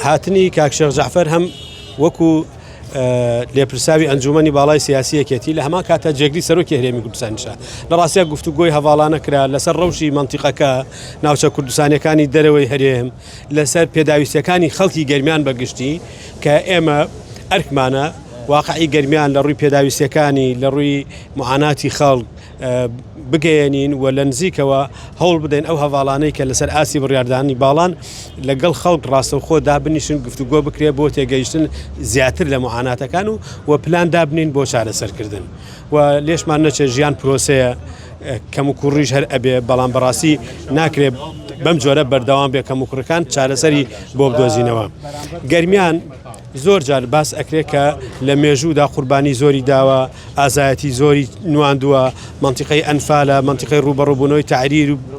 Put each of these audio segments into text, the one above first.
هاتنی کاک شێخ جەعفەر هەم وەکو لێپرساوی ئەنجومەنی باڵای سیاسیەکێتی لە هەمان کاتە جێگری سەرۆکی هەرێمی کوردستانیشە لە ڕاستیە گفتوگۆی هەواڵانە کرا لەسەر ڕەوشی مەنتیقەکە ناوچە کوردستانیەکانی دەرەوەی هەرێم لەسەر پێداویستەکانی خەڵکی گەرمیان بەگشتی کە ئێمە ئەرکمانە واقعی گەرمیان لە ڕووی پێداویستەکانی لە ڕووی معاناتی خەڵک بگەێنین و لە نزیکەوە هەوڵ بدەین ئەو هەواڵانەی کە لەسەر ئاسی بڕیاردانی باڵان لەگەڵ خەڵک ڕاستەوخۆ دابنیشن گفتوگۆ بکرێ بۆ تێگەیشتن زیاتر لە معاناتەکان و پلان دابنین بۆ چارەسەرکردن و لێشمان نەچێت ژیان پرۆسەیە کەم و کوڕیش هەر ئەبێ بەڵام بەڕاستی ناکرێت بەم جۆرە بەردەوام بێ کەم و کوڕەکان چارەسەری بۆ بدۆزینەوە. گەرمیان زۆر جار باس ئەکرێت کە لە مێژوودا قوربانی زۆری داوە، ئازایەتی زۆری نواندووە، منتیقەی ئەنفالە، منتیقەی ڕوبەڕووبوونەوەی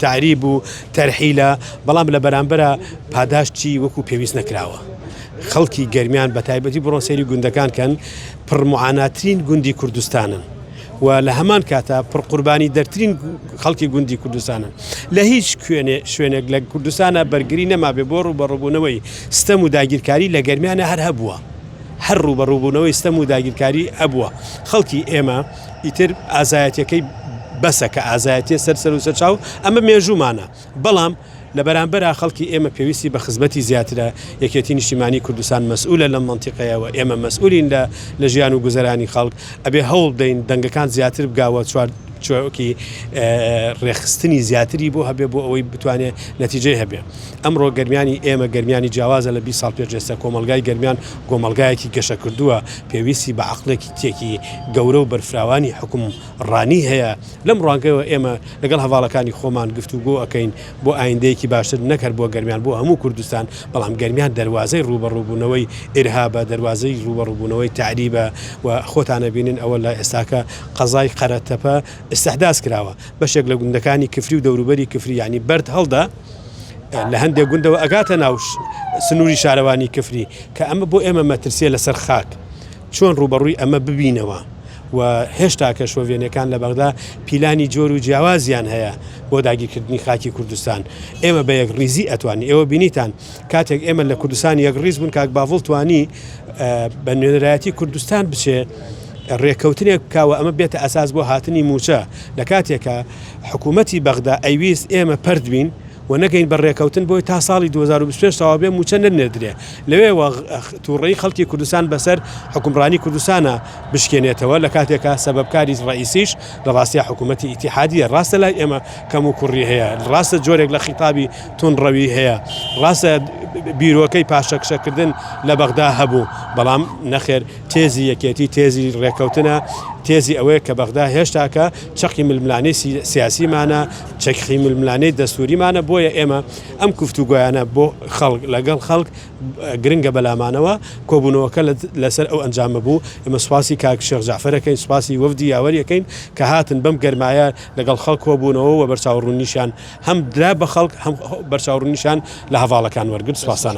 تعریب و تەرحیلە، بەڵام لە بەرامبەرە پاداشتی وەکو پێویست نەکراوە. خەڵکی گەرمیان بە تایبەتی بڕۆن سەیری گوندەکان کەن پڕمعاناترین گوندی کوردستانن و لە هەمان کاتە پڕقوربانی دەرترین خەڵکی گوندی کوردستانن. لە هیچ شوێنێک لە کوردستانە بەرگری نەما بێ بۆ ڕوبەڕووبوونەوەی ستەم و داگیرکاری لە گەرمیانە هەر هەبووە، هەر ڕوبەڕووبوونەوەی ستەم و داگیرکاری هەبووە. خەڵکی ئێمە ئیتر ئازایەتەکەی بەسە کە ئازایەتێ سەر و سەرچاو ئەمە مێژوومانە، بەڵام لە بەرامبەرە خەڵکی ئێمە پێویستی بە خزمەتی زیاترە. یەکێتی نیشتیمانی کوردستان مەسئولە لەم مەنتیقەیەوە، ئێمە مەسئولین لە ژیان و گوزەرانی خەڵک، ئەبێ هەوڵ بدەین دەنگەکان زیاتر بگاوە چۆکی ڕێخستنی زیاتری بۆ هەبێ بۆ ئەوەی بتوانێت نەتیجەی هەبێ. ئەمڕۆ گەرمیانی ئێمە گەرمیانی جیاوازە لە 20 ساڵ پێشێستا کۆمەلگای گەرمیان کۆمەلگایەکی گەشە کردووە، پێویستی بە عەقڵێکی تێکی گەورە و بەرفراوانی حکومڕانی هەیە. لەم ڕوانگەیەوە ئێمە لەگەڵ هەواڵەکانی خۆمان گفتوگۆ ئەکەین بۆ ئایندەیەکی باشتر نەکرد بۆ گەرمیان بۆ هەموو کوردستان، بەڵام گەرمیان دەواازەی ڕوبەڕووبوونەوەی ئێرهابە، دەواازەی ڕوبەڕووبوونەوەی تعریبە و خۆتانە بینن ئەوە لە ئێستاکە قەزای قەرەتەپە استحداث کراوە. بەشێک لە گوندەکانی کفری و دەوروبەری کفری یعنی بەرد هەڵدا لە هەندێک گوندەوە ئەگاتە ناو سنووری شارەوانی کفری کە ئەمە بۆ ئێمە مەترسیە لەسەر خاک چۆن ڕوبەڕووی ئەمە ببینەوە و هێشتا کە شۆڤێنەکان لە بەغدا پیلانی جۆر و جیاوازیان هەیە بۆ داگیرکردنی خاکی کوردستان. ئێمە بە یەک ڕیزی ئەتوانی ئێوە بینیتان کاتێک ئێمە لە کوردستان یەک ڕیز بوون کاک باڤڵ توانی بە نوێنەرایەتی کوردستان بچێ ڕێکەوتنێک بکاوە ئەمە بێتە ئەساس بۆ هاتنی موچە لە کاتێکە حکوومەتی بەغدا ئەیویست ئێمە پەرد بین و نەگەین بە ڕێکەوتن بۆی تا ساڵی 2025 تەواو بێ موچە نەنێدرێ. لەوێ تووڕێی خەڵکی کوردستان بەسەر حکومڕانی کوردستانە بشکێنێتەوە لە کاتێکە سەبەبکاری ڕئیسیش لە ڕاستیە حکوومەتی ئیتیحادیە. ڕاستە لای ئێمە کەم و کوڕی هەیە، ڕاستە جۆرێک لە خیتابی تونڕەوی هەیە، ڕاستە بیرۆکەی پاشەکشەکردن لە بەغدا هەبوو، بەڵام نەخێر تێزی یەکێتی تێزی ڕێکەوتنە، تێزی ئەوەیە کە بەغدا هێشتاکە چەقی ململانەی سیاسیمانە، چەکی ململانەی دەستوریمانە. بۆیە ئێمە ئەم گفتوگۆیانە بۆ خەڵک لەگەڵ خەڵک گرنگە بەلامانەوە کۆبوونەوەکە لەسەر ئەو ئەنجامە بوو. ئێمە سوپاسی کاک شێخ جەعفەرەکەین، سوپاسی وەفدی یاوەریەکەین کە هاتن بەم گەرمایە لەگەڵ خەڵک کۆبوونەوە و بەرچاوڕوونیشان هەم درا بە خەڵک هەم بەرچاوڕوونیشان لە هەواڵەکان وەرگرت. سوپاسانە.